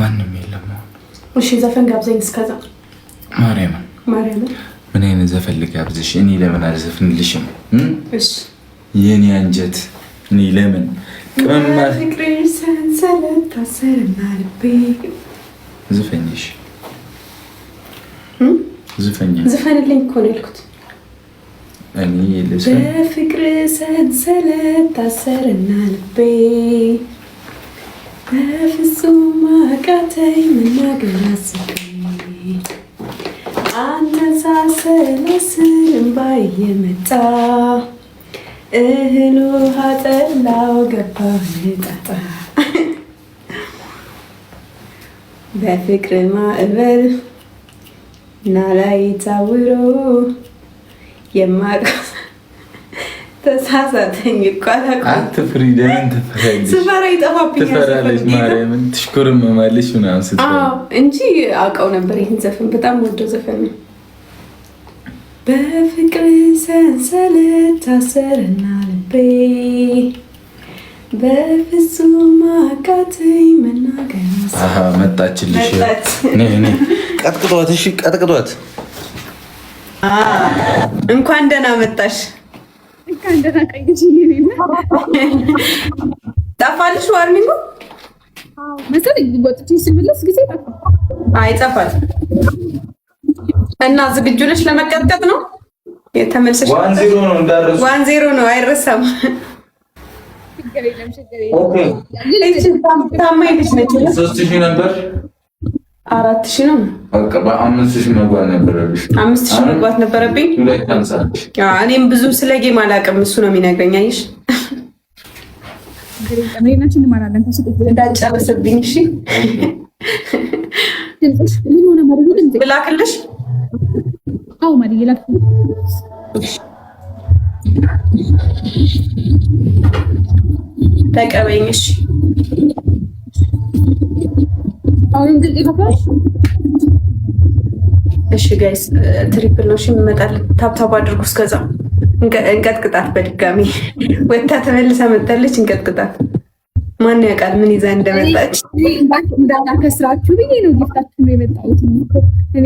ማንም የለም። እሺ ዘፈን ጋብዘኝ እስከዛ። ማርያምን ምን አይነት ዘፈን ልጋብዝሽ? እኔ ለምን አልዘፍንልሽም? እሺ የኔ አንጀት እኔ ለምን ቅመማ ፍቅርሽ ሰንሰለት ታሰርና ልቤ ዘፈንሽ ዘፈንልኝ እኮ ነው ያልኩት። እኔ ለሰን በፍቅር ሰንሰለት ታሰርና ልቤ በፍጹም አቃተኝ መናገር አስቤ አነሳሰላስል እምባይ የመጣ እህል ውሃ ጠላው ገባሁ ጣጣ በፍቅር ማዕበል ናላይ ታውሮ የማውቀው ተሳሳተኝ እኮ አላውቅም። አትፍሪ፣ ለምን ትፈሪያለሽ? ስፈራ ይጠፋብኛል። ትፈራለሽ ማርያምን ትሽኮርመማለሽ ምናምን ስትፈሪ እንጂ አውቀው ነበር። ይህን ዘፈን በጣም ወደው ዘፈን ነው። በፍቅር ሰንሰለት ታሰርና ልቤ በፍጹም አቃተኝ መናገር። መጣችልሽ። ቀጥቅጧት፣ እሺ ቀጥቅጧት። እንኳን ደህና መጣሽ። እንኳን ደህና ቆየሽ። ጠፋልሽ ዋርኒንጉ? አዎ መሰለኝ ወጥቼ ስመለስ ጊዜ ጠፋ። አይጠፋል። እና ዝግጁ ነሽ ለመቀጥቀጥ ነው? የተመልሰሽ 1-0 ነው እንዳረሱ 1-0 ነው አይረሳም። ኦኬ ታማኝ ልጅ ነች። 3000 ነበር 4000 ነው። በቃ በ5000 መግባት ነበረብሽ። 5000 መግባት ነበረብኝ። እኔም ብዙ ስለ ጌም አላውቅም፣ እሱ ነው የሚነግረኝ። አይሽ እንዳጨርስብኝ። እሺ ብላክልሽ? አዎ ማርዬ ላክልኝ። ተቀበይኝ። እሺ አሁን ግን ይፈታሽ። እሺ ጋይስ ትሪፕል ነው። እሺ እንመጣለን። ታብታብ አድርጉ። እስከዛ እንቀጥቅጣት በድጋሚ ወታ ተመልሳ መጣለች። እንቀጥቅጣት። ማን ያውቃል ምን ይዛ እንደመጣች። እንዳላከስራችሁ ብዬ ነው ጊፍታችሁ ነው የመጣሁት። እኔ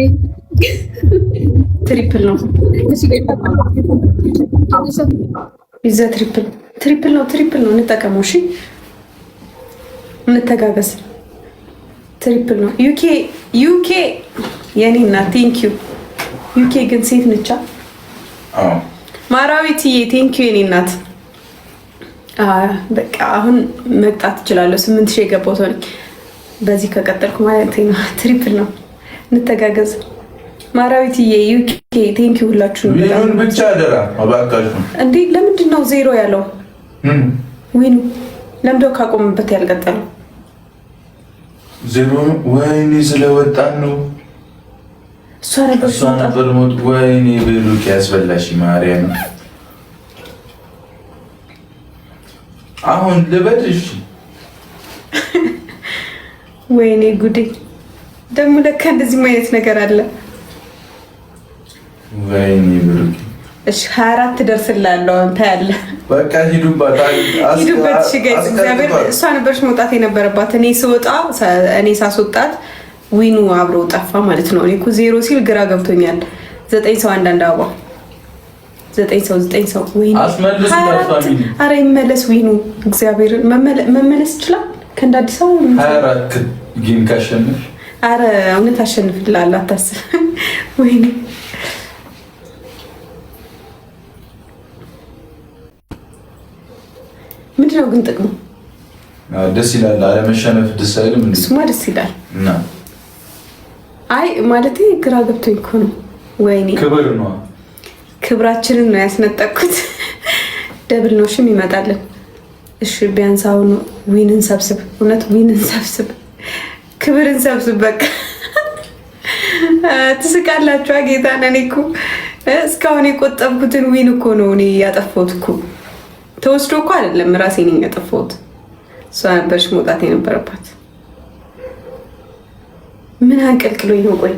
ትሪፕል ነው ይዛ ትሪፕል ነው። እንጠቀመው። እሺ እንተጋገዝ። ትሪፕል ነው። ዩኬ የኔ እናት ቴንኪዩ። ዩኬ ግን ሴት ነቻ። ማራዊትዬ ቴንኪዩ የኔ እናት። በቃ አሁን መቅጣት እችላለሁ። 8000 የገባው ሰው ነኝ። በዚህ ከቀጠልኩ ማለት ነው። ትሪፕል ነው። እንተጋገዝ። ማራዊትዬ ዩኬ ቴንኪዩ ሁላችሁ። ዊኑን ብቻ አደራ አባካችሁ። እንዴ ለምንድን ነው 0 ያለው? ዊኑ ለምንድነው ካቆምበት ያልቀጠለው? 0 ወይኔ ስለወጣን ነው። እሷ ነበር ሞት። ወይኔ ብሩክ ያስበላሽ ማርያም። አሁን ልበልሽ። ወይኔ ጉዴ! ደግሞ ለካ እንደዚህ አይነት ነገር አለ። ወይኔ ብሩክ። እሺ 24 ደርስላለሁ። አንተ ያለ በቃ ሂዱበት። እሺ ጋይስ እግዚአብሔር እሷ ነበርሽ መውጣት የነበረባት። እኔ ሳስወጣት ዊኑ አብሮ ጠፋ ማለት ነው። እኔ እኮ 0 ሲል ግራ ገብቶኛል። 9 ሰው አንዳንድ አበባ 9 ሰው ወይኔ አስመልስ። ኧረ ይመለስ ዊኑ። እግዚአብሔር መመለስ ይችላል። ከእንደ አዲስ አበባ 24 ጌም ካሸነፍ ኧረ እውነት አሸንፍልሃል፣ አታስብ። ወይኔ ምንድነው ግን ጥቅሙ? ደስ ይላል። አለመሸነፍ ደስ አይልም? እሱማ ደስ ይላል። አይ ማለቴ ግራ ገብቶኝ እኮ ነው። ወይኔ ክብር ነው። ክብራችንን ነው ያስነጠቅኩት። ደብል ነው። እሺ ይመጣልን። እሺ ቢያንስ አሁን ዊንን ሰብስብ። እውነት ዊንን ሰብስብ፣ ክብርን ሰብስብ። በቃ ትስቃላችሁ። ጌታን እኔ እኮ እስካሁን የቆጠብኩትን ዊን እኮ ነው እኔ ያጠፋሁት እኮ። ተወስዶ እኮ አይደለም ራሴ ነኝ ያጠፋሁት። እሷ ነበርሽ መውጣት የነበረባት። ምን አንቀልቅሎኝ ነው? ቆይ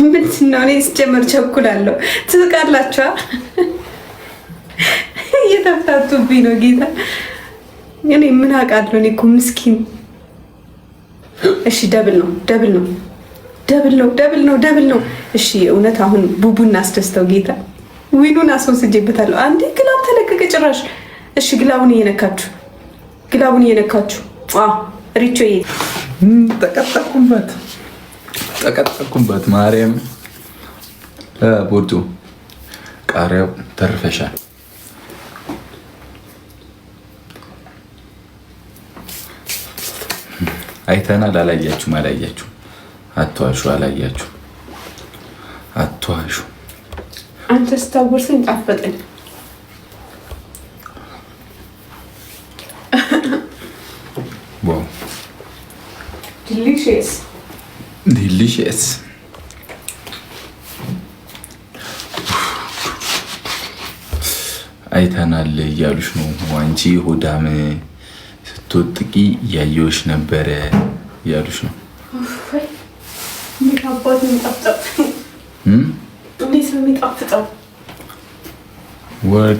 ምንድን ነው? እኔ ስጀምር ቸኩላለሁ። ትስቃላችኋ። እየተፍታቱብኝ ነው ጌታ። እኔ ምን አውቃለሁ? እኔ እኮ ምስኪን እሺ ደብል ነው። እሺ እውነት አሁን ቡቡን አስደስተው ጌታ ዊኑን አስወስጄበታለሁ። አንዴ ግላብ ተለቀቀ ጭራሽ። እሺ ግላቡን እየነካችሁ ሪቾ ተቀጠቅኩበት። ማርያም ቦርዱ ቃሪያው ተርፈሻል። አይተናል። አላያችሁም። አትዋሹ። አትዋሹ። አንተ ስታወርሰኝ ጣፈጠኝ። ዋው ዲሊሽየስ። አይተናል እያሉሽ ነው አንቺ ሆዳም ስትወጥቂ እያየሁሽ ነበረ እያሉሽ ነው። እንዴት ነው የሚጣፍጠው?